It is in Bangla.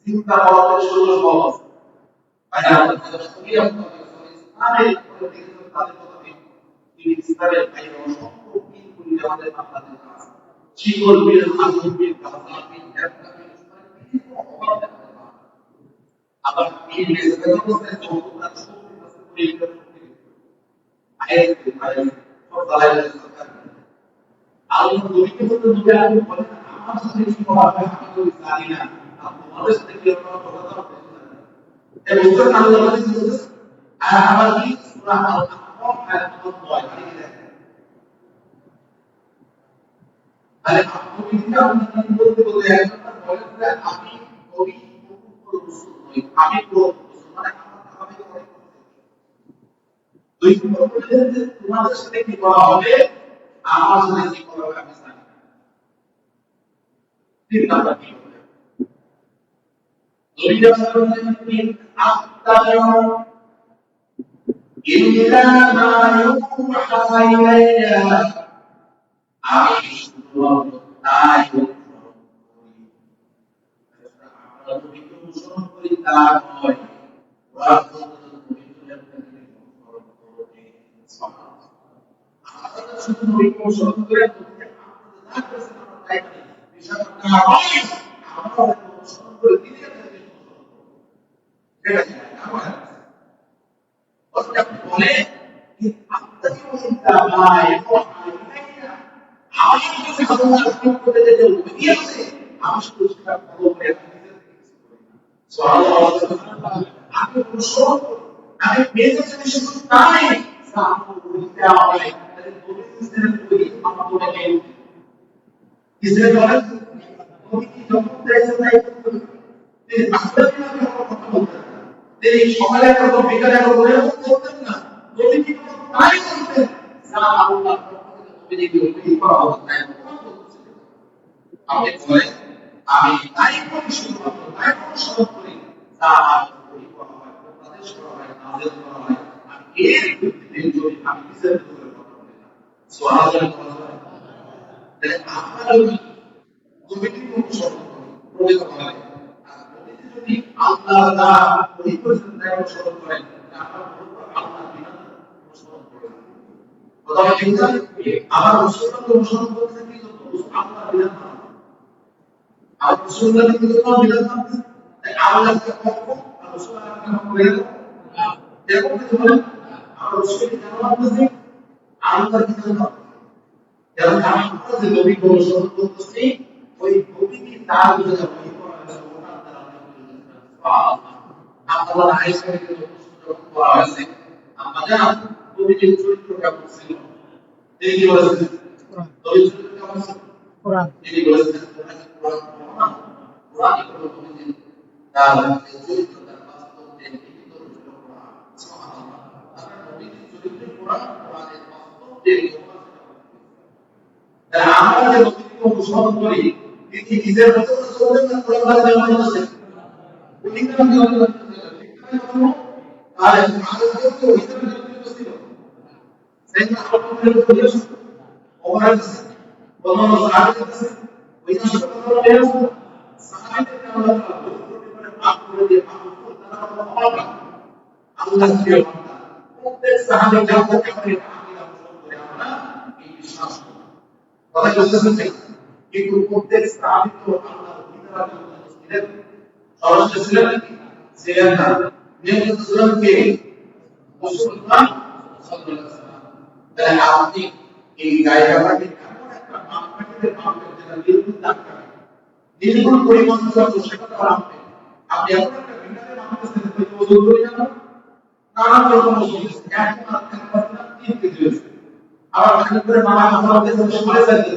চিন্তা করার সুযোগ পাওয়া মানে আমাদের ইসলামের তাদের কথা ইসলামের বাইরে অসংখ্য দিন করে আমাদের বাংলাদেশ আছে শিকল বীর হাসুল বীর গাজা বীর আবার এই মেসেজের মধ্যে যতটা শক্তি আছে পরীক্ষা করতে আয়াত আয়াত সব দালাইল সরকার আল্লাহ নবীকে বলতে নবী আগে বলেন আমার সাথে কি করা হবে আমি তো জানি না তোমাদের সাথে কি করা হবে কথা এই উত্তর আল্লাহ বলেছেন আর আমার কি সূরা আল-আহকাফ আয়াত নম্বর 9 ঠিক আছে তাহলে আপনি কি আপনি বলতে বলতে একবার বলেন যে আমি নবী রাসূল নই আমি মানে আমি দুই নম্বর বলেন যে তোমাদের সাথে কি করা হবে আমার সাথে কি করা হবে আমি জানি তিন নম্বর কি হবে নবী রাসূল বলেন আত্তাবিউ ইল্লা মা ইউহা ইলাইয়া আমি শুধুমাত্র তাই আমরা নবীকে অনুসরণ করি তা নয় আমরা শুধু নবীকে অনুসরণ করে আমরা অনুসরণ করে দিলে ঠিক আছে বলে আমি শুধু সেটা ফলো করে আমি অনুসরণ করি আমি মেসেজ শুধু তাই সকালে একরকম বিকালে একরকম করতেন না নবী কি তাই করতেন যা আল্লাহ আপনি বলেন আমি তাই করি শুধুমাত্র তাই অনুসরণ করি যা আমি করা হয় উপদেশ করা হয় নাযিল করা হয় আর এর ভিত্তিতে যদি আমি নিজের ভিতরে কথা বলি না সুবহানাল্লাহ তাহলে আমরা যদি নবীকে অনুসরণ করি প্রকৃত হয় আর নবীকে যদি আল্লাহ দা ওই পর্যন্ত অনুসরণ করেন আমরা বলবো আল্লাহ বিনা অনুসরণ করেন কথা ঠিক আছে আমার রাসূলকে অনুসরণ করতে কি আল্লাহ বিনা আর রাসূলুল্লাহ কিন্তু কোনো বিধান মানতে তাই আল্লাহকে কখন আর রাসূলুল্লাহকে কখন করে না দেখো কি বলেন আর রাসূলকে কেন মানতে আল্লাহর বিধান মানতে কারণ আমরা যে নবী অনুসরণ করতেছি ওই নবী কি তার বিধান ওই করা হয়েছে ওটার দ্বারা আল্লাহ আয়েশাকে যখন করা হয়েছে আমরা জানি নবীর চরিত্র কেমন ছিল তিনি কি বলেছেন নবীর চরিত্র কেমন ছিল কোরআন তিনি বলেছেন কোরআন তার চরিত্র তার বাস্তব যে লিখিত কোরআন সুবহানাল্লাহ তার নবীর চরিত্র কোরআনের বাস্তব যে তাহলে আমরা যে নবীকে অনুসরণ করি তিনি নিজের মতো চলতেন না কোরআন দ্বারা যেমন বলেছেন উনি কেন যেমন আর আরো তো হিসাবে জড়িত ছিল সেটা আপনাদের পরিবেশ ওভার বলনো সাহায্য করছে ওই হাসপাতালে বের হলো সাহায্যের আমরা করে পাপ করে দিয়ে পাপ করে তারা আমরা আল্লাহ কি প্রত্যেক সাহায্য জানতে পারে আমরা এই বিশ্বাস করি কথা বুঝতেছেন কিন্তু প্রত্যেক সাহায্য তো আল্লাহর বিধানের জন্য ছিলেন সরাসরি ছিলেন ছিলেন না নিয়মিত ছিলেন কে রাসূলুল্লাহ সাল্লাল্লাহু আলাইহি ওয়াসাল্লাম তাহলে আপনি এই জায়গাটাকে এমন একটা মাপকাঠিতে মাপবেন যেটা নির্ভুল থাকবে নির্ভুল পরিমাণ যত সেটা আপনি এমন একটা বিধানে মাপতেছেন যে ওজন করে যাবেন নানান রকম ওজন এখন আর থাকবে না 3 কেজি হয়েছে আবার খালি করে মামা আমাদের সাথে সরে যাইতে